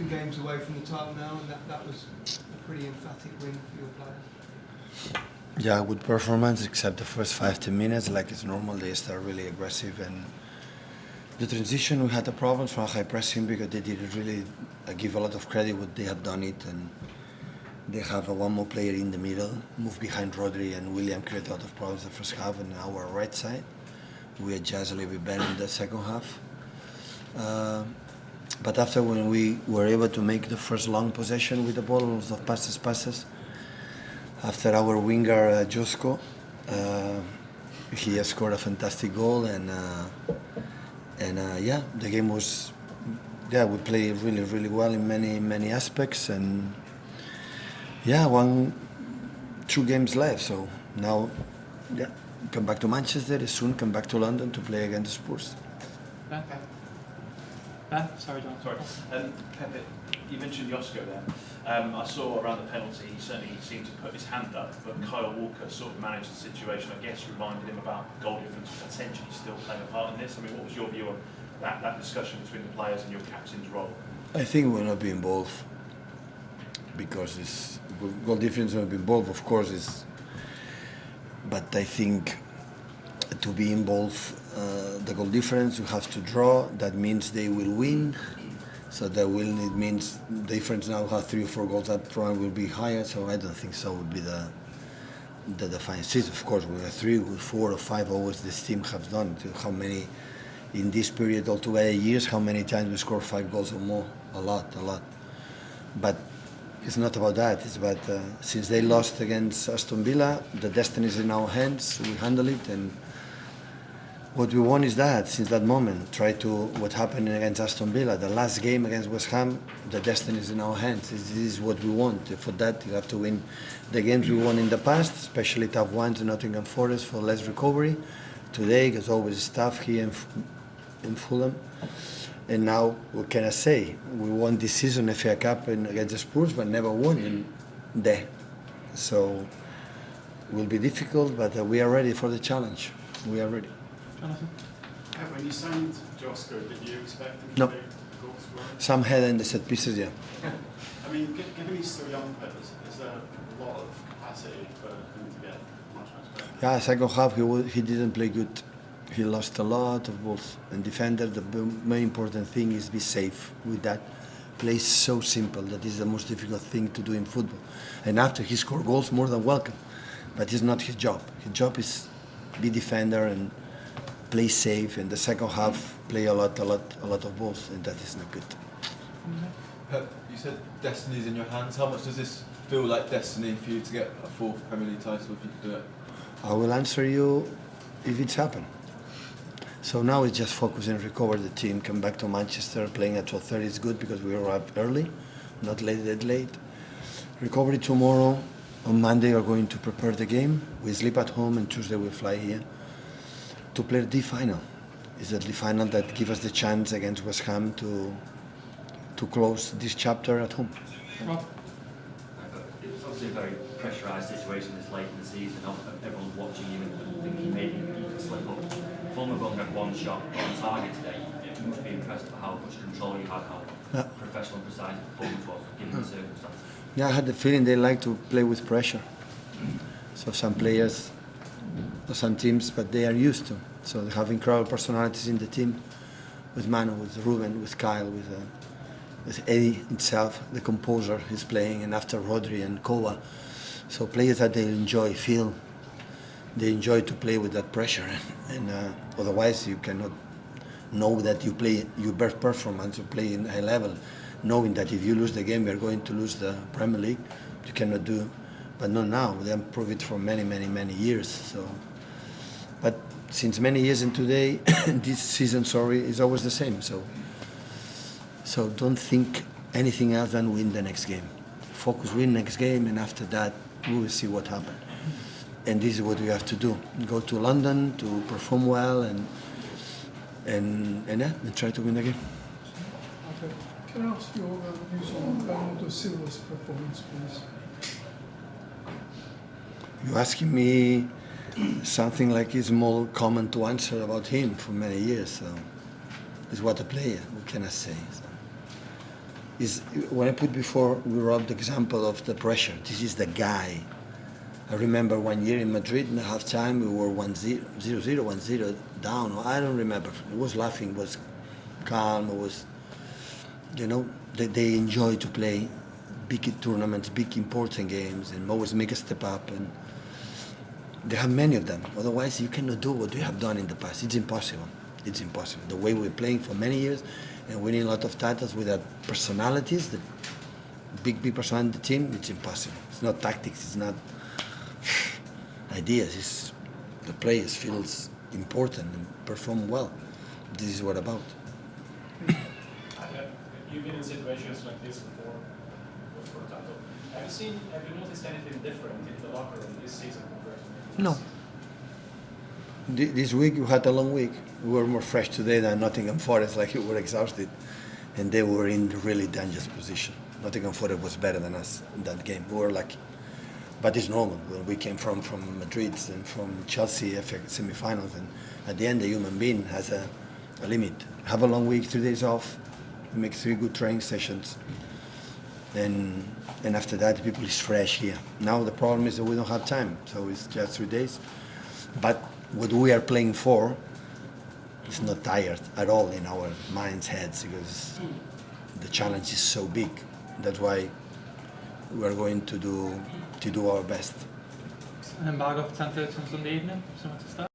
2 games away from the title now, and that was a pretty emphatic win for your players. Yeah, good performance, except the first 5-10 minutes. Like it's normal, they start really aggressive, and the transition we had the problems from high pressing because they didn't really give a lot of credit what they have done it, and they have one more player in the middle, move behind Rodri, and William create a lot of problems the first half on our right side. We adjust a little bit better in the second half. But after when we were able to make the first long possession with the ball, lots of passes, after our winger Josko, he has scored a fantastic goal, and yeah, the game was, yeah, we played really well in many aspects, and yeah, 2 games left, so now, yeah, come back to Manchester, soon come back to London to play against Spurs. Ben? Sorry, John. Sorry. Pepe, you mentioned Josko there. I saw around the penalty, he certainly seemed to put his hand up, but Kyle Walker sort of managed the situation, I guess, reminded him about goal difference potentially still playing a part in this. I mean, what was your view on that discussion between the players and your captain's role? I think we'll not be involved because it's goal difference will be involved, of course, but I think to be involved, the goal difference you have to draw. That means they will win. So it means the difference now have 3 or 4 goals up front will be higher. So I don't think so would be the defining season. Of course, we have 3, 4 or 5 always this team have done. How many in this period altogether years? How many times we score 5 goals or more? A lot. But it's not about that. It's about since they lost against Aston Villa, the destiny is in our hands. We handle it, and what we want is that since that moment, try to what happened against Aston Villa, the last game against West Ham, the destiny is in our hands. This is what we want. For that, you have to win the games we won in the past, especially tough ones in Nottingham Forest for less recovery. Today, there's always tough here in Fulham. And now, what can I say? We won this season FA Cup against the Spurs, but never won in there. So, it will be difficult, but we are ready for the challenge. We are ready. Jonathan? When you signed Josko, did you expect him No. to be a goal scorer? Some head in the set pieces, yeah. I mean, given he's so young, is there a lot of capacity for him to get much better? Yeah, second half he didn't play good. He lost a lot of balls. And defender, the main important thing is be safe with that. Play so simple. That is the most difficult thing to do in football. And after he scored goals, more than welcome. But it's not his job. His job is be defender and play safe. And the second half play a lot of balls, and that is not good. Pep, you said destiny's in your hands. How much does this feel like destiny for you to get a 4th Premier League title if you could do it? I will answer you if it's happened. So now it's just focus and recover the team, come back to Manchester, playing at 12:30 is good because we arrived early, not that late. Recovery tomorrow. On Monday we're going to prepare the game. We sleep at home and Tuesday we fly here to play the final. It's the final that gives us the chance against West Ham to close this chapter at home. Rob? It's obviously a very pressurised situation this late in the season. Everyone's watching you and thinking maybe you could slip up. Fulham have only had 1 shot on target today. You must be impressed by how much control you had, how professional and precise the performance was, given the circumstances. Yeah, I had the feeling they like to play with pressure. So some players, or some teams, but they are used to. So they have incredible personalities in the team, with Manu, with Ruben, with Kyle, with Eddie himself, the composer he's playing, and after Rodri and Kova. So players that they enjoy, feel they enjoy to play with that pressure, and otherwise you cannot know that you play your best performance, you play in high level, knowing that if you lose the game, you're going to lose the Premier League. You cannot do, but not now. They have proved it for many years. So, but since many years and today, this season, is always the same. So don't think anything else than win the next game. Focus, win next game, and after that, we will see what happens. And this is what we have to do: go to London to perform well and try to win the game. Okay. Can I ask your views on Bernardo Silva's performance, please? You're asking me something like it's more common to answer about him for many years. So, he's what a player. What can I say? So, is when I put before we wrote the example of the pressure. This is the guy. I remember one year in Madrid in the halftime we were 1-0, 1-0 down. I don't remember. It was laughing, it was calm, it was, you know, they enjoy to play big tournaments, big important games, and always make a step up. And they have many of them. Otherwise, you cannot do what you have done in the past. It's impossible. It's impossible. The way we're playing for many years and winning a lot of titles with our personalities, the big personality in the team, it's impossible. It's not tactics. It's not ideas. It's the players feels important and perform well. This is what about. You've been in situations like this before, for example. Have you noticed anything different in the locker room this season compared to No. This week we had a long week. We were more fresh today than Nottingham Forest, like we were exhausted, and they were in really dangerous position. Nottingham Forest was better than us in that game. We were lucky, but it's normal. When we came from Madrid and from Chelsea FA semi-finals, and at the end, the human being has a limit. Have a long week, 3 days off, make 3 good training sessions, and after that, people is fresh here. Now the problem is that we don't have time, so it's just 3 days. But what we are playing for is not tired at all in our minds, heads, because the challenge is so big. That's why we are going to do our best. Een vraag of het centrum is van zo'n evening, zo te staan.